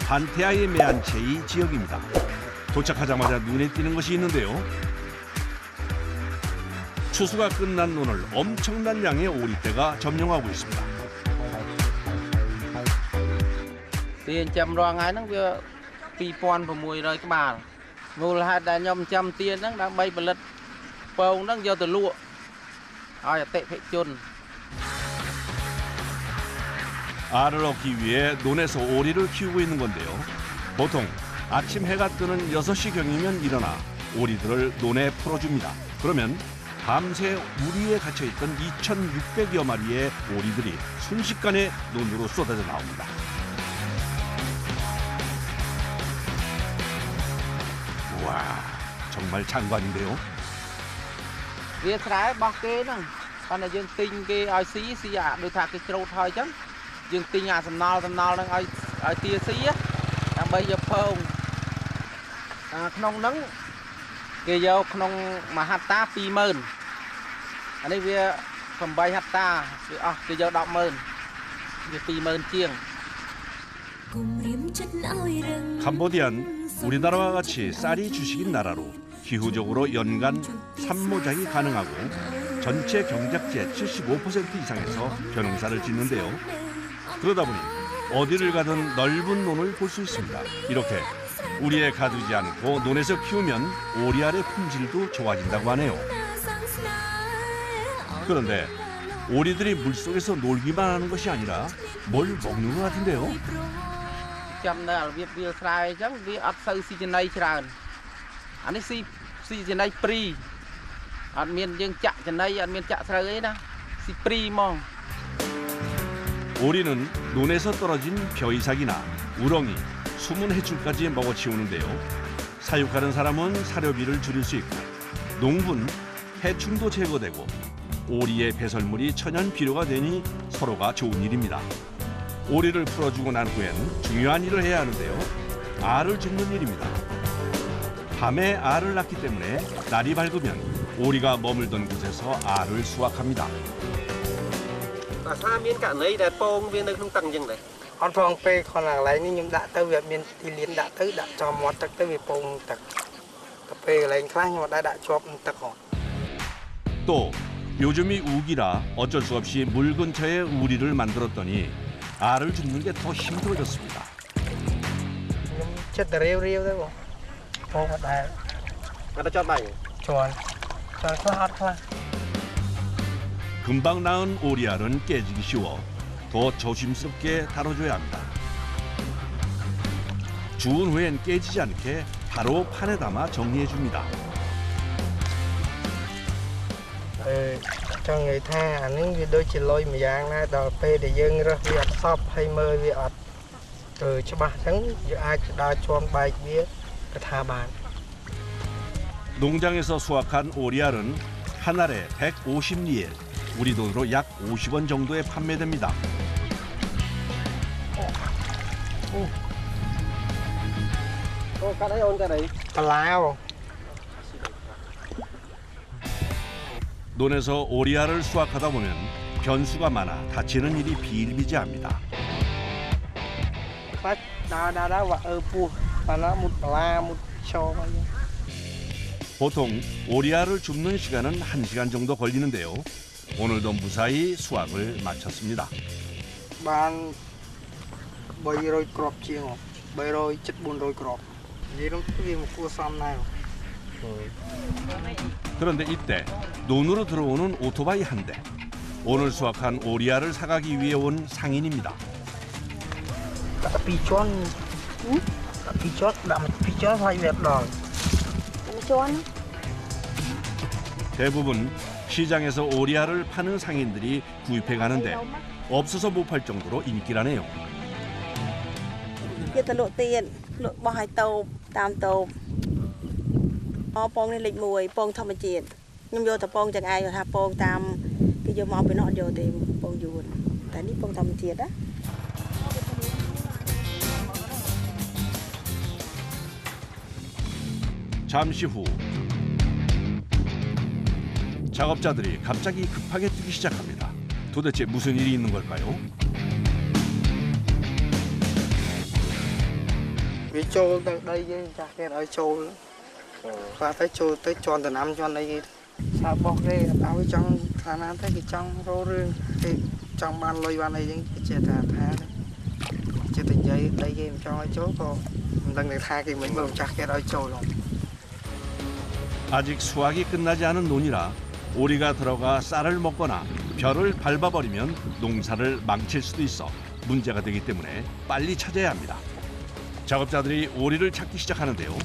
판테아의 메안체이 지역입니다. 도착하자마자 눈에 띄는 것이 있는데요. 추수가 끝난 논을 엄청난 양의 오리떼가 점령하고 있습니다. tiền chăm roang ai nắng vừa 2,600 cái bà mùa hai đã nhom chăm tiền nắng đang bay bật lật bầu nắng giờ từ lụa ai tệ phải chôn. 알을 얻기 위해 논에서 오리를 키우고 있는 건데요. 보통 아침 해가 뜨는 6시경이면 일어나 오리들을 논에 풀어줍니다. 그러면 밤새 우리에 갇혀있던 2,600여 마리의 오리들이 순식간에 논으로 쏟아져 나옵니다. 와, 정말 장관인데요. Việc trái bọc kê nè, còn là dương tinh cái ai xí à, đôi thà cái trâu thôi chứ, dương tinh à sầm nal đang ai tia xí á, đang bây giờ phong, không nắng, cái giờ không mà hạt ta 20,000, anh ấy về cầm bay hạt ta, cái giờ đọc mơn, về 20,000 chiêng. 캄보디아는 우리나라와 같이 쌀이 주식인 나라로 기후적으로 연간 산모작이 가능하고 전체 경작지의 75% 이상에서 벼농사를 짓는데요. 그러다 보니 어디를 가든 넓은 논을 볼 수 있습니다. 이렇게 우리에 가두지 않고 논에서 키우면 오리알의 품질도 좋아진다고 하네요. 그런데 오리들이 물속에서 놀기만 하는 것이 아니라 뭘 먹는 것 같은데요. Chăm là việc xài chứ việc ắt sâu xì trên đây tràn, anh ấy xì trên đây pri, anh miền dương chạ trên đây anh miền chạ sợi ấy nè, xì pri mong. 오리는 논에서 떨어진 벼이삭이나 우렁이, 숨은 해충까지 먹어치우는데요. 사육하는 사람은 사료비를 줄일 수 있고 농부는 해충도 제거되고 오리의 배설물이 천연 비료가 되니 서로가 좋은 일입니다. 오리를 풀어주고 난 후엔 중요한 일을 해야 하는데요. 알을 줍는 일입니다. 밤에 알을 낳기 때문에 날이 밝으면 오리가 머물던 곳에서 알을 수확합니다. Sao miếng cả nấy để pong viên nơi không tăng chừng này. Con phong pe con là lấy nhưng đã tới việc miền thì liên đã tới đã cho mót tới việc pong tật tập pe lấy khác nhưng mà đã cho tật họ. 또 요즘이 우기라 어쩔 수 없이 물 근처에 우리를 만들었더니 알을 줍는 게 더 힘들어졌습니다. Chết riêu đấy bộ. Phong thật đại. Người ta cho này. Chọn hot thôi. 금방 낳은 오리알은 깨지기 쉬워 더 조심스럽게 다뤄줘야 합니다. 주운 후엔 깨지지 않게 바로 판에 담아 정리해줍니다. Cho người tha ảnh những đôi chỉ lôi mà giang này đào pe để dân ra việc shop hay mơ việc từ cho bà trắng ai đã cho bài biết cái tha bàn. 농장에서 수확한 오리알은 한 알에 150리엘, 우리 돈으로 약 50원 정도에 판매됩니다. Cái đấy ôn cái đấy. Lao. 논에서 오리알을 수확하다 보면 변수가 많아 다치는 일이 비일비재합니다. Đã và pu và nó một la một cho bao nhiêu. 보통 오리알을 줍는 시간은 1시간 정도 걸리는데요. 오늘도 무사히 수확을 마쳤습니다. Ban bây rồi crop chiên bây rồi chất bùn rồi crop. Vì nó cái gì một cua xăm này. 그런데 이때 논으로 들어오는 오토바이 한 대. 오늘 수확한 오리알을 사가기 위해 온 상인입니다. Pichon. Pichon phải việc rồi. 대부분 시장에서 오리알을 파는 상인들이 구입해 가는데 없어서 못 팔 정도로 인기라네요. Kia ta lộ tiền, lộ bao hai tàu, tam tàu. Pong này lịch mùi, pong thầm mà chuyện. Nhưng vô ta pong chẳng ai rồi ta pong tam cái vô mò bên nọ vô thì pong dùn. Tại ní pong thầm chuyện đó. 잠시 후 작업자들이 갑자기 급하게 뛰기 시작합니다. 도대체 무슨 일이 있는 걸까요? vì trâu từ đây với chặt cái ở trâu và tới trâu tới tròn từ năm tròn đây sao bỏ cái áo cái trong thà nam thấy cái trong rô rương cái trong ban lôi ban này những cái thà chưa tỉnh giấy đây game cho cái chỗ cô lần này tha cái mình chặt cái ở trâu rồi. 아직 수확이 끝나지 않은 논이라 오리가 들어가 쌀을 먹거나 벼를 밟아버리면 농사를 망칠 수도 있어 문제가 되기 때문에 빨리 찾아야 합니다. 작업자들이 오리를 찾기 시작하는데요.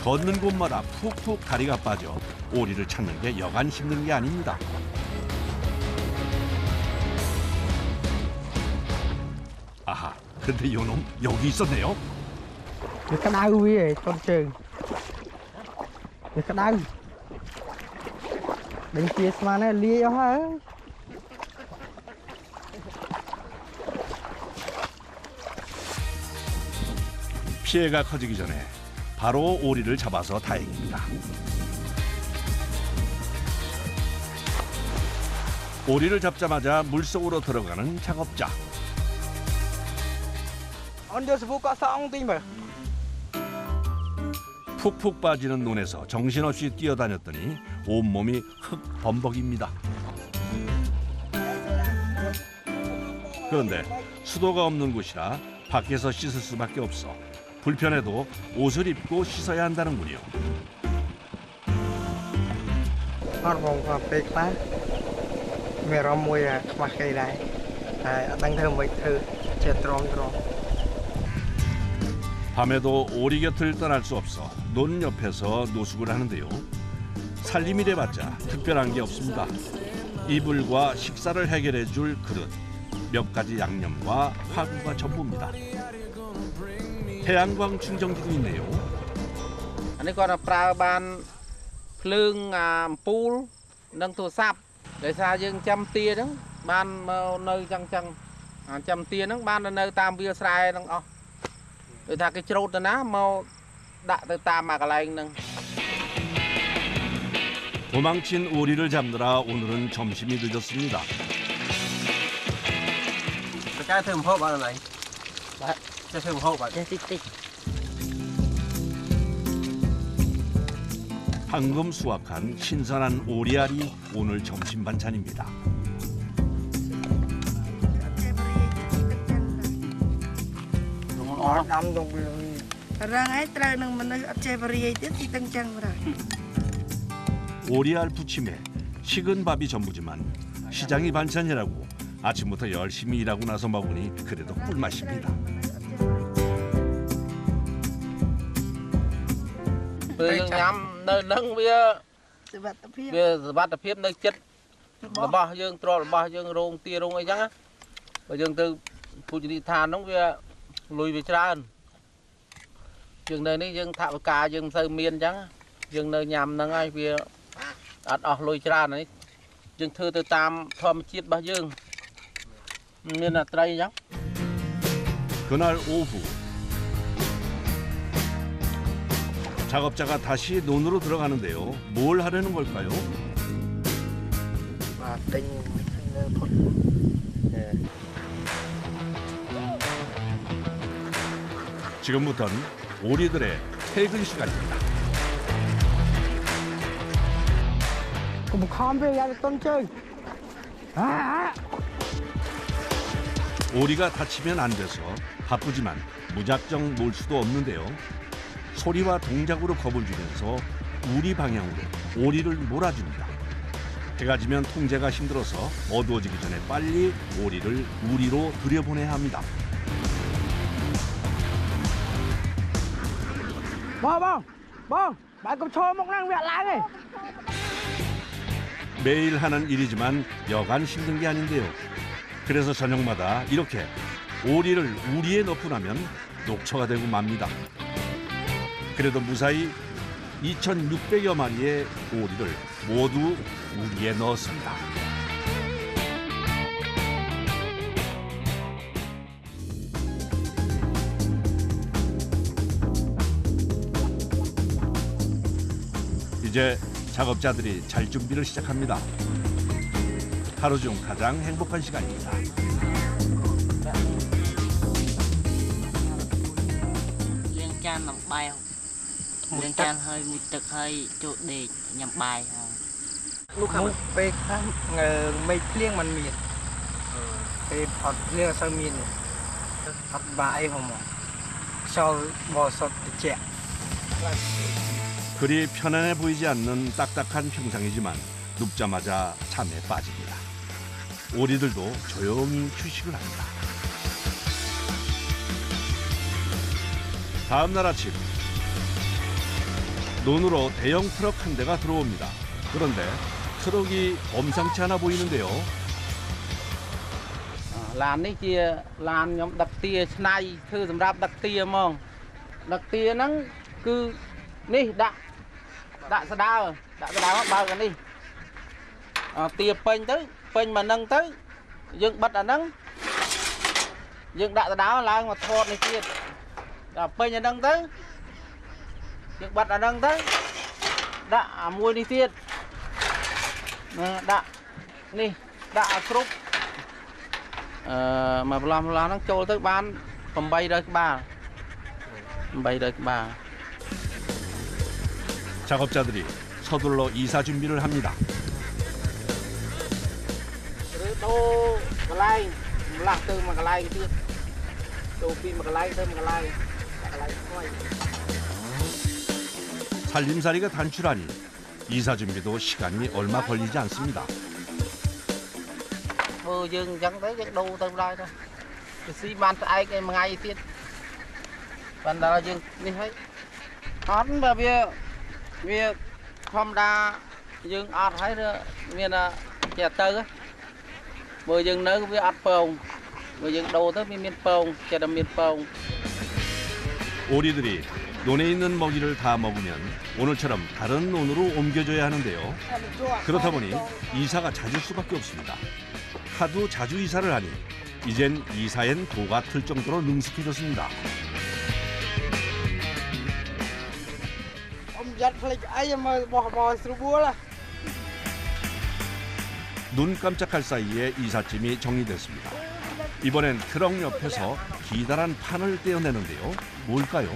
걷는 곳마다 푹푹 다리가 빠져 오리를 찾는 게 여간 힘든 게 아닙니다. 아하, 근데 요놈 여기 있었네요. cái đau với con trường cái đau đừng chia mà nó lia hả. 피해가 커지기 전에 바로 오리를 잡아서 다행입니다. 오리를 잡자마자 물속으로 들어가는 작업자. 언제 스포 가서 엉뚱이 뭐. 푹푹 빠지는 논에서 정신없이 뛰어다녔더니 온몸이 흙 범벅입니다. 그런데 수도가 없는 곳이라 밖에서 씻을 수밖에 없어 불편해도 옷을 입고 씻어야 한다는군요. Nó vòng vào bệt lá mẹ rau mùi mặc cây này đang thơm mấy thứ chết tròn. 밤에도 오리 곁을 떠날 수 없어 논 옆에서 노숙을 하는데요. 살림이 돼봤자 특별한 게 없습니다. 이불과 식사를 해결해 줄 그릇, 몇 가지 양념과 화구가 전부입니다. 태양광 충전기도 있네요. anh ấy còn làប្រើបានភ្លើងពូលនិងទូរស័ព្ទដោយសារយើងចាំទាហ្នឹងបានមកនៅចឹងចាំទាហ្នឹងបាននៅតាមវាលស្រែហ្នឹងអស់ដូចថាគេច្រូតទៅណាមកដាក់ទៅតាមកន្លែងហ្នឹង 도망친 오리를 잡느라 오늘은 점심이 늦었습니다. cái thơm hộp bao này cái thơm hộp bao 방금 수확한 신선한 오리알이 오늘 점심 반찬입니다. Đâm trong biển. Răng ấy trời nâng mình ở chơi bờ rìa tiếp thì tăng chân rồi. 오리알 부침에 식은 밥이 전부지만 시장이 반찬이라고 아침부터 열심히 일하고 나서 먹으니 그래도 꿀맛입니다.ពេលញ៉ាំនៅនឹងវា Sự vật tập hiệp. វាសុវត្ថិភាពនៅចិត្តរបស់យើងទ្រព្យរបស់យើងរោងទារោងអីចឹងណាបើយើងទៅពូជនីយដ្ឋានហ្នឹងវាលុយវាច្រើនយើងនៅនេះយើងថវិកាយើងមិនសូវមានអញ្ចឹងយើងនៅញ៉ាំហ្នឹងហើយវាអត់អស់លុយច្រើននេះយើងធ្វើទៅតាមធម្មជាតិរបស់យើងមានអត្រីអញ្ចឹង 그날 오후 작업자가 다시 논으로 들어가는데요. 뭘 하려는 걸까요? Và tinh phút. 지금부터는 오리들의 퇴근 시간입니다. Cùng khom về ra con chơi. 오리가 다치면 안 돼서 바쁘지만 무작정 몰 수도 없는데요. 소리와 동작으로 겁을 주면서 우리 방향으로 오리를 몰아줍니다. 해가 지면 통제가 힘들어서 어두워지기 전에 빨리 오리를 우리로 들여보내야 합니다. Bông, bạn cùng cho một năng việc lại này. 매일 하는 일이지만 여간 힘든 게 아닌데요. 그래서 저녁마다 이렇게 오리를 우리에 넣고 나면 녹초가 되고 맙니다. 그래도 무사히 2,600여 마리의 오리를 모두 우리에 넣었습니다. 이제 작업자들이 잘 준비를 시작합니다. 하루 중 가장 행복한 시간입니다. ចាននំបាយលាងចានហើយមួយទឹកហើយចូលដេកញ៉ាំបាយ lúc Múc bê khám mây phiêng mình miền bê phọt phiêng sao miền phọt bãi vào mỏ sau bò sọt chẹ 그리 편안해 보이지 않는 딱딱한 평상이지만 눕자마자 잠에 빠집니다. 오리들도 조용히 휴식을 합니다. 다음 날 아침 논으로 대형 트럭 한 대가 들어옵니다. 그런데 트럭이 범상치 않아 보이는데요. Làm này chia làm nhóm đặc tia này thư sầm rạp đặc tia mong đặc tia nó cứ ní đã sa đào bao cái đi tia pênh mà nâng tới dựng bật ở nâng dựng đã sa đào lại mà thọt này kia pênh là nâng tới dựng bật ở nâng tới đã mua đi tiền đã ní đã cướp mà làm nó trôi tới bán phòng bay đời ba 작업자들이 서둘러 이사 준비를 합니다. đồ cái lai lạc từ mà cái lai kia đồ pin mà cái lai từ mà cái lai quay 살림살이가 단출하니 이사 준비도 시간이 얼마 걸리지 않습니다. vừa dừng chẳng tới cái đồ từ lai thôi cái xi ban ai cái ngày tiền ban đầu dừng đi thấy hắn mà việc không đa dừng ăn thấy nữa miền là chè tơ vừa dừng nơi với ăn pồng vừa dừng đồ tới miền pồng chè đầm miền pồng. 오리들이 논에 있는 먹이를 다 먹으면 오늘처럼 다른 논으로 옮겨줘야 하는데요. 그렇다 보니 이사가 잦을 수밖에 없습니다. 하도 자주 이사를 하니 이젠 이사엔 도가 틀 정도로 능숙해졌습니다. 눈 깜짝할 사이에 이삿짐이 정리됐습니다. 이번엔 트럭 옆에서 기다란 판을 떼어내는데요. 뭘까요?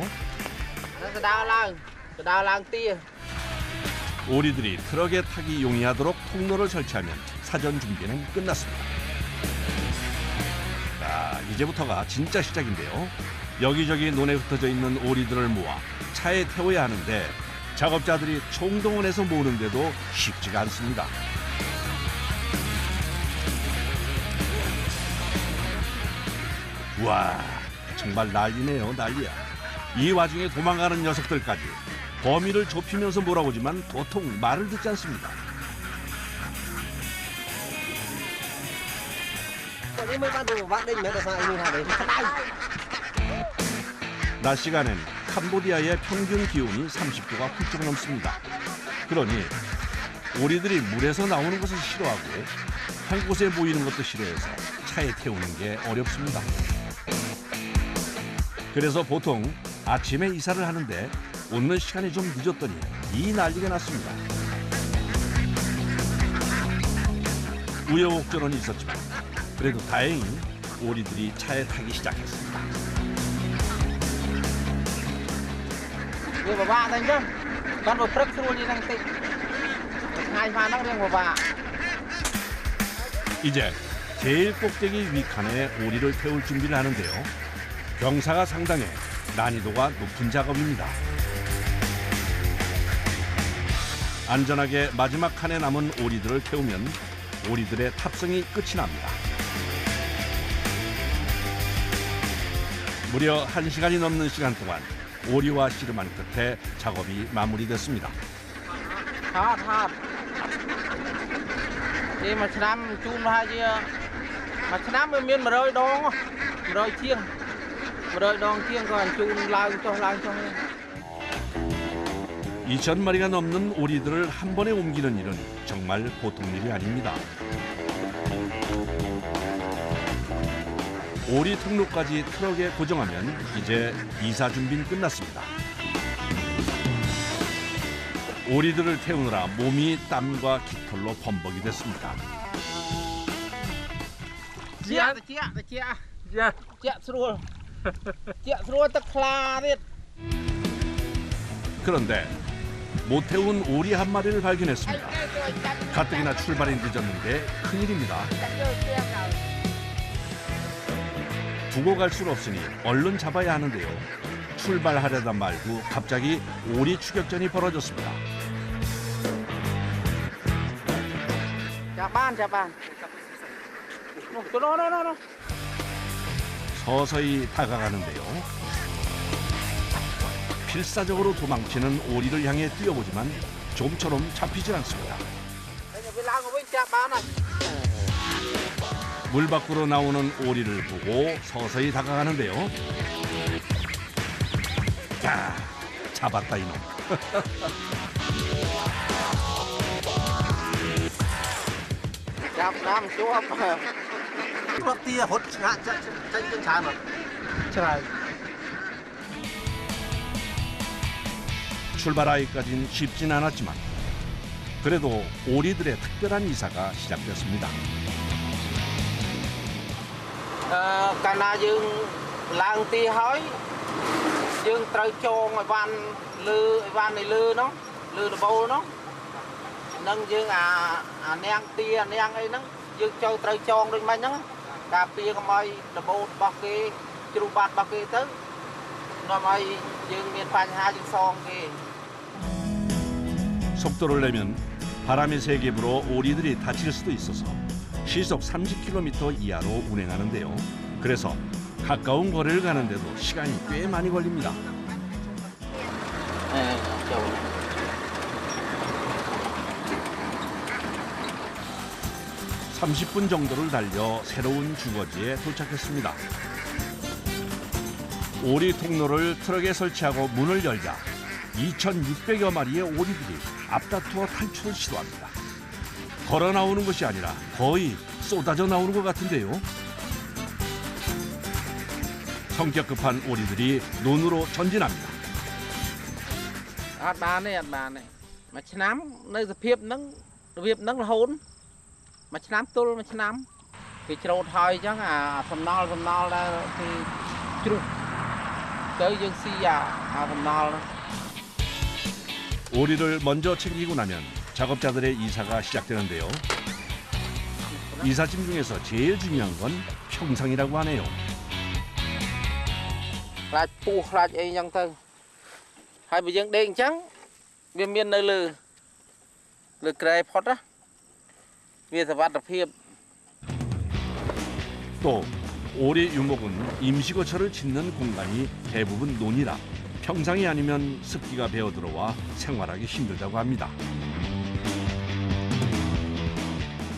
오리들이 트럭에 타기 용이하도록 통로를 설치하면 사전 준비는 끝났습니다. 자, 이제부터가 진짜 시작인데요. 여기저기 논에 흩어져 있는 오리들을 모아 차에 태워야 하는데 작업자들이 총동원해서 모으는데도 쉽지가 않습니다. 와, 정말 난리네요, 난리야. 이 와중에 도망가는 녀석들까지 범위를 좁히면서 몰아오지만 도통 말을 듣지 않습니다. 낮 시간엔 캄보디아의 평균 기온이 30도가 훌쩍 넘습니다. 그러니 오리들이 물에서 나오는 것을 싫어하고 한 곳에 모이는 것도 싫어해서 차에 태우는 게 어렵습니다. 그래서 보통 아침에 이사를 하는데 오늘 시간이 좀 늦었더니 이 난리가 났습니다. 우여곡절은 있었지만 그래도 다행히 오리들이 차에 타기 시작했습니다. Người bà thanh chứ con một trắc xuôi đi đang tịnh hai pha nó riêng bà 이제 제일 꼭대기 위칸에 오리를 태울 준비를 하는데요. 경사가 상당해 난이도가 높은 작업입니다. 안전하게 마지막 칸에 남은 오리들을 태우면 오리들의 탑승이 끝이 납니다. 무려 1시간이 넘는 시간 동안 오리와 씨름한 끝에 작업이 마무리됐습니다. hot đi mà năm chun hai chia mà năm bên miền mà rơi đong chiêng còn chun lao cho 2,000마리가 넘는 오리들을 한 번에 옮기는 일은 정말 보통 일이 아닙니다. 오리 통로까지 트럭에 고정하면 이제 이사 준비는 끝났습니다. 오리들을 태우느라 몸이 땀과 깃털로 범벅이 됐습니다. chia chia xuôi tức khla biết 그런데 못 태운 오리 한 마리를 발견했습니다. 가뜩이나 출발이 늦었는데 큰일입니다. 두고 갈 수 없으니 얼른 잡아야 하는데요. 출발하려다 말고 갑자기 오리 추격전이 벌어졌습니다. 잡아. 너. 서서히 다가가는데요. 필사적으로 도망치는 오리를 향해 뛰어보지만 좀처럼 잡히질 않습니다. 물 밖으로 나오는 오리를 보고 서서히 다가가는데요. 야, 잡았다 이놈. tia hốt ngã chân chán rồi. 잘 출발하기까진 쉽진 않았지만 그래도 오리들의 특별한 이사가 시작됐습니다. Cả na dương lang ti hói dương trời trôn ở van này lư nó bầu nó nâng dương nang tia nang ấy nó dương chơi trời trôn rồi mấy nó cà phê cái mày là bầu bạc kia chụp bát bạc kia tới nó mày dương miền pan hai dương song kia 속도를 내면 바람의 세게 불어 오리들이 다칠 수도 있어서 시속 30km 이하로 운행하는데요. 그래서 가까운 거리를 가는데도 시간이 꽤 많이 걸립니다. 30분 정도를 달려 새로운 주거지에 도착했습니다. 오리 통로를 트럭에 설치하고 문을 열자 2,600여 마리의 오리들이 앞다투어 탈출을 시도합니다. 걸어 나오는 것이 아니라 거의 쏟아져 나오는 것 같은데요. 성격 급한 오리들이 논으로 전진합니다. ăn bán này mà chám nơi việc nắng là hôn mà chám tôi mà chám thì trâu thôi chứ phần nol là thì chụp tới dương si phần nol 오리를 먼저 챙기고 나면 작업자들의 이사가 시작되는데요. 이삿짐 중에서 제일 중요한 건 평상이라고 하네요. lại pu lại ấy nhăng tư hai bị dương đen trắng viên miên nơi lư kề phốt á viên sản vật đặc biệt 또 오리 유목은 임시거처를 짓는 공간이 대부분 논이라 평상이 아니면 습기가 배어 들어와 생활하기 힘들다고 합니다.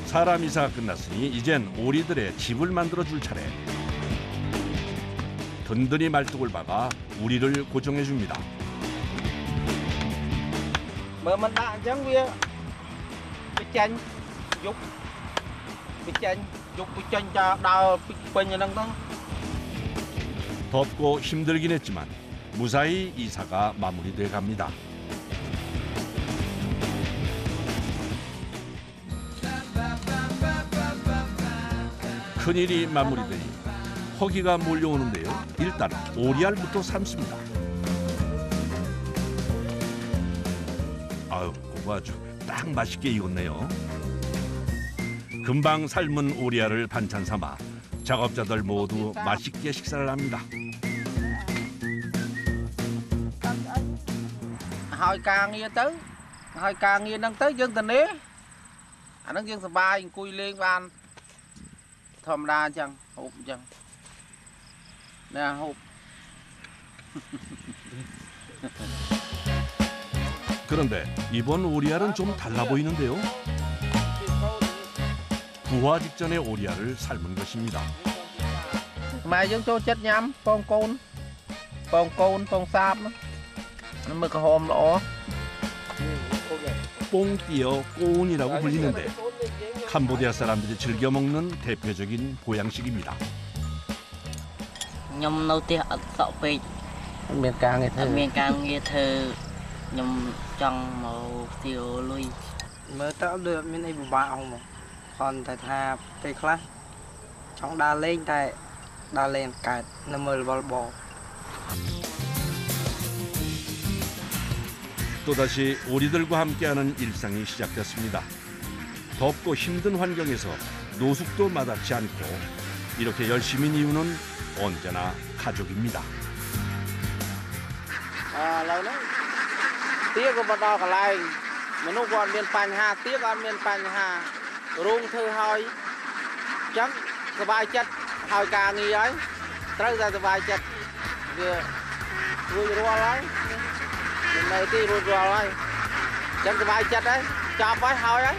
사람 이사가 끝났으니 이젠 오리들의 집을 만들어 줄 차례. 든든히 말뚝을 박아 우리를 고정해 줍니다. mà mình đã chẳng bia bị chanh dục cho đau bên như năng đó 덥고 힘들긴 했지만 무사히 이사가 마무리돼 갑니다. 큰일이 마무리되니 허기가 몰려오는데요. 일단 오리알부터 삶습니다. 아유, 그거 아주 딱 맛있게 익었네요. 금방 삶은 오리알을 반찬 삼아 작업자들 모두 맛있게 식사를 합니다. hồi càng nghe nâng tới dân tình ấy nó dân sờ bài cùi lên van thầm đa chẳng hộp chẳng nè hộp 그런데 이번 오리알은 좀 달라 보이는데요. 부화 직전의 오리알을 삶은 것입니다. mà dân cho chất nhắm con sáp nó mới có hôm lỗ 뽕띠어 꼬운이라고 불리는데 캄보디아 사람들이 즐겨 먹는 대표적인 보양식입니다. nhom nấu tiệc ở sọ pê miền càng người miền càng nghe thơ nhom trong màu tiêu lui mới tạo được miếng này bạo mà còn tại thà tây khác trong đa lên cài nó mờ bò 또다시 오리들과 함께하는 일상이 시작됐습니다. 덥고 힘든 환경에서 노숙도 마다치 않고 이렇게 열심인 이유는 언제나 가족입니다. lâu đó tía có bắt đầu cả lại mà nó còn miền Pành Hà tía còn miền Pành Hà rung thư hơi chắc cái bài chất hơi càng nghi ấy tới ra cái bài chất vừa rùi rùa lấy mình này tí rùi rùa lấy chắc cái bài chất đấy chọc với hơi ấy